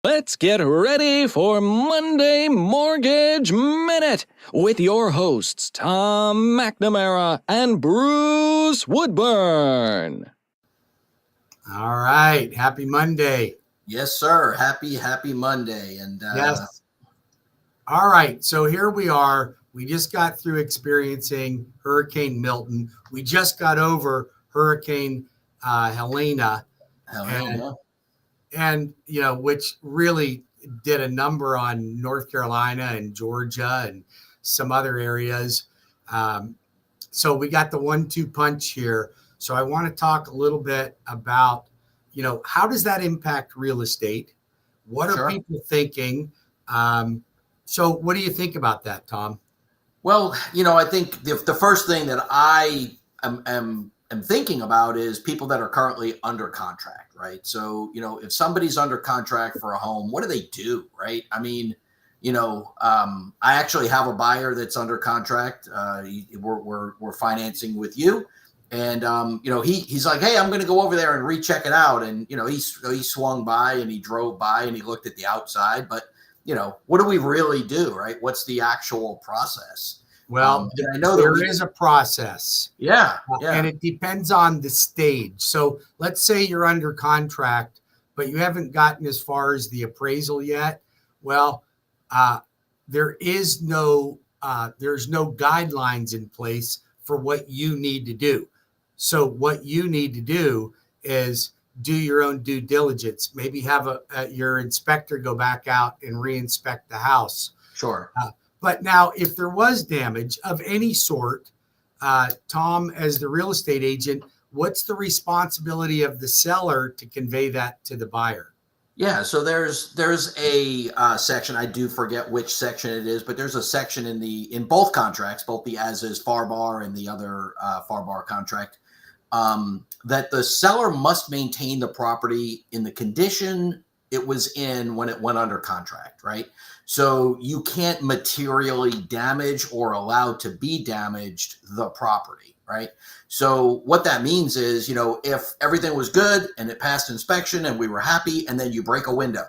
Let's get ready for Monday Mortgage Minute with your hosts, Tom McNamara and Bruce Woodburn. All right. Happy Monday. Yes, sir. Happy Monday. And yes. All right. So here we are. We just got through experiencing Hurricane Milton. We just got over Hurricane Helene. And, which really did a number on North Carolina and Georgia and some other areas. So we got the 1-2 punch here. So I want to talk a little bit about, how does that impact real estate? What are people thinking? So what do you think about that, Tom? Well, I think the first thing that I am thinking about is people that are currently under contract, right? So, if somebody's under contract for a home, what do, right? I mean, I actually have a buyer that's under contract. We're financing with you. And, he's like, hey, I'm going to go over there and recheck it out. And, he swung by and he drove by and he looked at the outside. But, what do we really do, right? What's the actual process? Well, I know there is a process. Yeah. And it depends on the stage. So let's say you're under contract, but you haven't gotten as far as the appraisal yet. Well, there's no guidelines in place for what you need to do. So what you need to do is do your own due diligence. Maybe have your inspector go back out and re-inspect the house. Sure. But now, if there was damage of any sort, Tom, as the real estate agent, what's the responsibility of the seller to convey that to the buyer? Yeah, so there's a section, I do forget which section it is, but there's a section in both contracts, both the as-is FAR bar and the other FAR bar contract, that the seller must maintain the property in the condition it was in when it went under contract, right? So you can't materially damage or allow to be damaged the property, right? So what that means is, if everything was good and it passed inspection and we were happy, and then you break a window,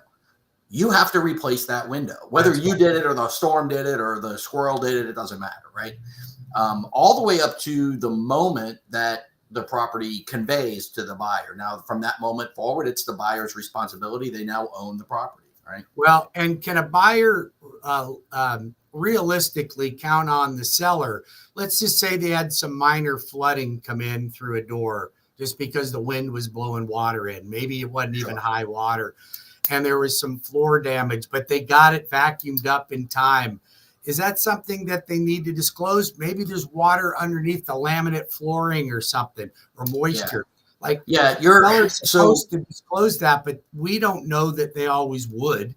you have to replace that window. Whether you did it or the storm did it or the squirrel did it, it doesn't matter, right? All the way up to the moment that the property conveys to the buyer. Now, from that moment forward, it's the buyer's responsibility. They now own the property, right? Well, and can a buyer realistically count on the seller? Let's just say they had some minor flooding come in through a door just because the wind was blowing water in. Maybe it wasn't even high water and there was some floor damage, but they got it vacuumed up in time. Is that something that they need to disclose? Maybe there's water underneath the laminate flooring or something, or moisture. You're supposed to disclose that, but we don't know that they always would.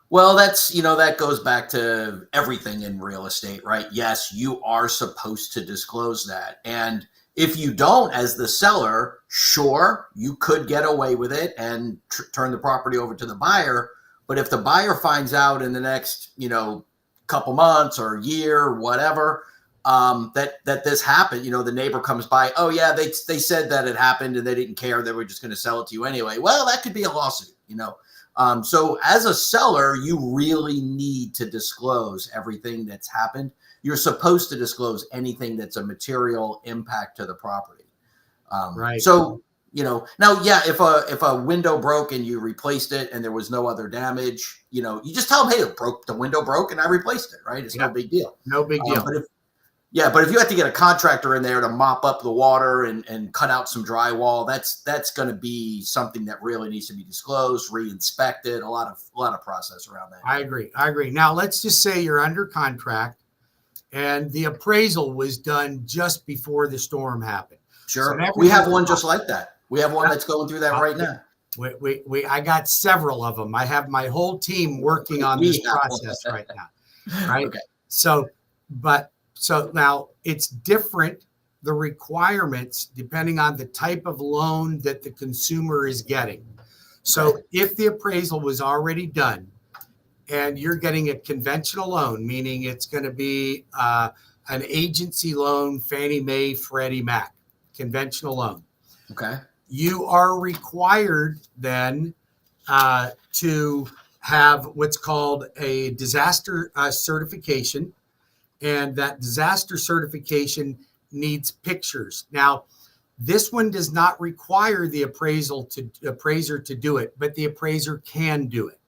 Well, that goes back to everything in real estate, right? Yes, you are supposed to disclose that. And if you don't, as the seller, sure, you could get away with it and turn the property over to the buyer. But if the buyer finds out in the next, couple months or year, whatever, that this happened, the neighbor comes by, oh yeah, they said that it happened and they didn't care. They were just going to sell it to you anyway. Well, that could be a lawsuit, So as a seller, you really need to disclose everything that's happened. You're supposed to disclose anything that's a material impact to the property. Right. So, now, yeah, if a window broke and you replaced it and there was no other damage, you just tell them, hey, the window broke and I replaced it, right? It's no big deal. No big deal. But if you have to get a contractor in there to mop up the water and cut out some drywall, that's going to be something that really needs to be disclosed, re-inspected, a lot of process around that. I agree. Now, let's just say you're under contract and the appraisal was done just before the storm happened. Sure. So we have one just like that. We have one that's going through that right now. I got several of them. I have my whole team working on this process right now. Right. Okay. So now it's different, the requirements, depending on the type of loan that the consumer is getting. So if the appraisal was already done and you're getting a conventional loan, meaning it's going to be an agency loan, Fannie Mae, Freddie Mac, conventional loan. Okay. You are required then to have what's called a disaster certification, and that disaster certification needs pictures. Now, this one does not require the appraiser to do it, but the appraiser can do it.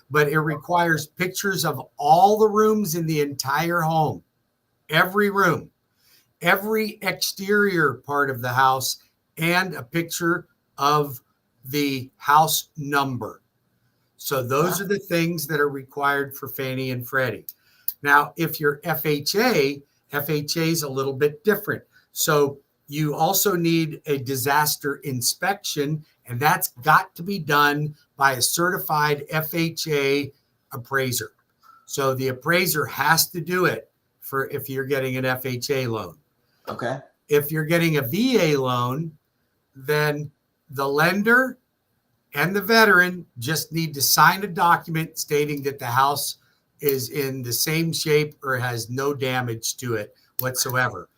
But it requires pictures of all the rooms in the entire home, every room, every exterior part of the house, and a picture of the house number. So those are the things that are required for Fannie and Freddie. Now, if you're FHA, FHA is a little bit different. So you also need a disaster inspection, and that's got to be done by a certified FHA appraiser. So the appraiser has to do it for if you're getting an FHA loan. Okay. If you're getting a VA loan, then the lender and the veteran just need to sign a document stating that the house is in the same shape or has no damage to it whatsoever.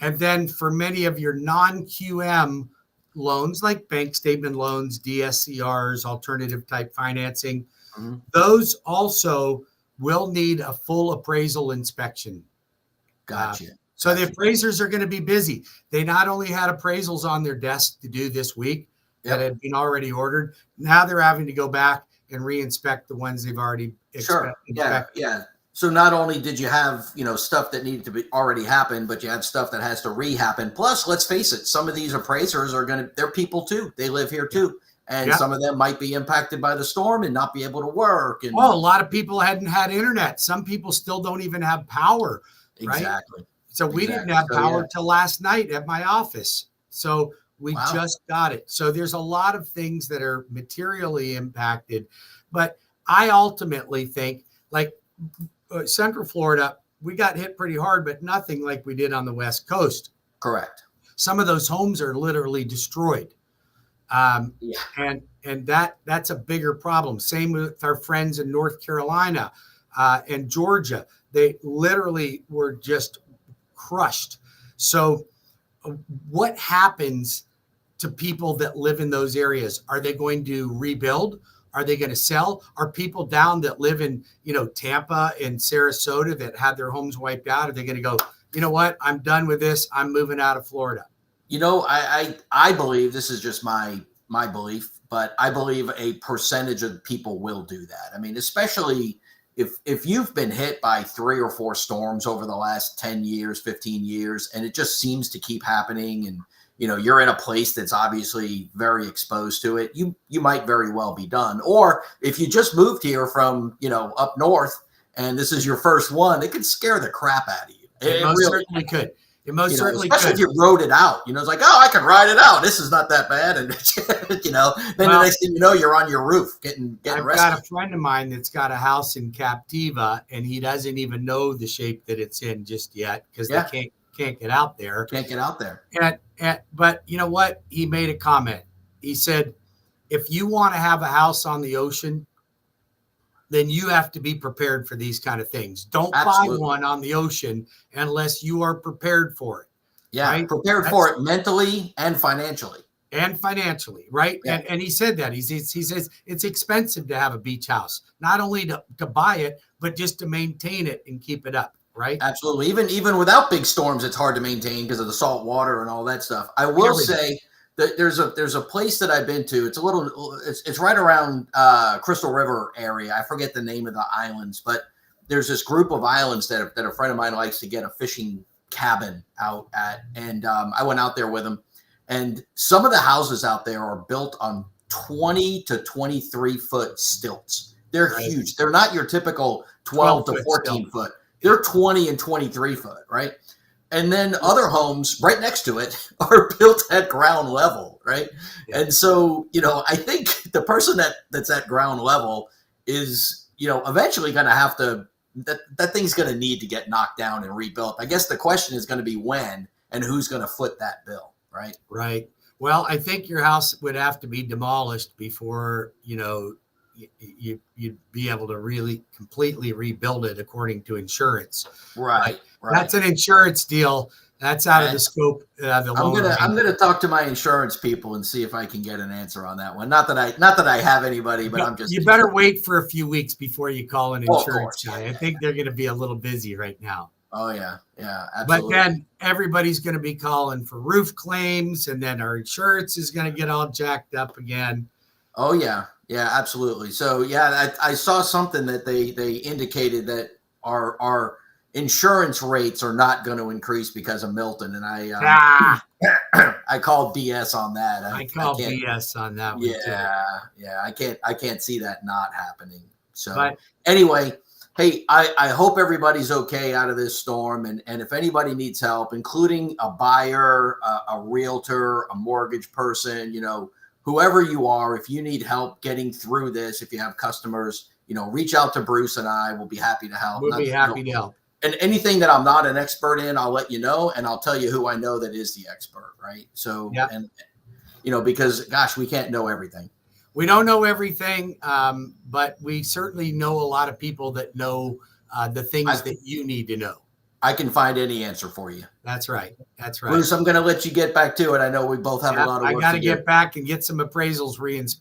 And then for many of your non-QM loans, like bank statement loans, DSCRs, alternative type financing, those also will need a full appraisal inspection. Gotcha. So the appraisers are going to be busy. They not only had appraisals on their desk to do this week that had been already ordered. Now they're having to go back and re-inspect the ones they've already inspected. Yeah. So not only did you have, stuff that needed to be already happened, but you have stuff that has to re-happen. Plus, let's face it, some of these appraisers they're people too. They live here too. And some of them might be impacted by the storm and not be able to work. And a lot of people hadn't had internet. Some people still don't even have power. Right? Exactly. So we didn't have power till last night at my office. So we just got it. So there's a lot of things that are materially impacted. But I ultimately think, like Central Florida, we got hit pretty hard, but nothing like we did on the West Coast. Correct. Some of those homes are literally destroyed. And that's a bigger problem. Same with our friends in North Carolina and Georgia. They literally were just crushed. So what happens to people that live in those areas? Are they going to rebuild? Are they going to sell? Are people down that live in, Tampa and Sarasota that had their homes wiped out? Are they going to go, you know what? I'm done with this. I'm moving out of Florida. I believe, this is just my belief, but I believe a percentage of people will do that. I mean, especially if you've been hit by 3 or 4 storms over the last 10 years, 15 years, and it just seems to keep happening, and you're in a place that's obviously very exposed to it, you might very well be done. Or if you just moved here from, up north and this is your first one, it could scare the crap out of you. It most really certainly could. It most certainly especially could. If you rode it out, it's like, oh, I can ride it out. This is not that bad. And, then the next thing you know, you're on your roof getting I've rescued. got a friend of mine that's got a house in Captiva, and he doesn't even know the shape that it's in just yet because they can't get out there. Can't get out there. But you know what? He made a comment. He said, if you want to have a house on the ocean, then you have to be prepared for these kind of things. Don't buy one on the ocean unless you are prepared for it. Yeah, right? Prepared for it mentally and financially. Right? Yeah. And he said that. He says it's expensive to have a beach house, not only to buy it, but just to maintain it and keep it up. Right? Absolutely. Even without big storms, it's hard to maintain because of the salt water and all that stuff. I will say that there's a place that I've been to. It's right around Crystal River area. I forget the name of the islands, but there's this group of islands that a friend of mine likes to get a fishing cabin out at. And I went out there with him. And some of the houses out there are built on 20 to 23 foot stilts. They're huge. They're not your typical 12 to 14 foot. They're 20 and 23 foot, right? And then other homes right next to it are built at ground level, right? Yeah. And so, I think the person that's at ground level is, eventually going to have to, that thing's going to need to get knocked down and rebuilt. I guess the question is going to be when and who's going to foot that bill, right? Right. Well, I think your house would have to be demolished before, you'd be able to really completely rebuild it according to insurance. Right. That's an insurance deal. That's out of the scope of the loan. I'm gonna talk to my insurance people and see if I can get an answer on that one. Not that I have anybody, but you better wait for a few weeks before you call an insurance guy. Yeah. I think they're going to be a little busy right now. Oh yeah, absolutely. But then everybody's going to be calling for roof claims, and then our insurance is going to get all jacked up again. Oh yeah, absolutely. So yeah, I saw something that they indicated that our insurance rates are not going to increase because of Milton, and I called BS on that. I call BS on that one too. I can't see that not happening. So anyway, hey, I hope everybody's okay out of this storm, and if anybody needs help, including a buyer, a realtor, a mortgage person, whoever you are, if you need help getting through this, if you have customers, reach out to Bruce and I will be happy to help. We'll be happy to help. And anything that I'm not an expert in, I'll let you know, and I'll tell you who I know that is the expert, right? So, and because gosh, we can't know everything. We don't know everything, but we certainly know a lot of people that know the things that you need to know. I can find any answer for you. That's right. Bruce, I'm going to let you get back to it. I know we both have a lot of work to do. I got to get back and get some appraisals reinspected.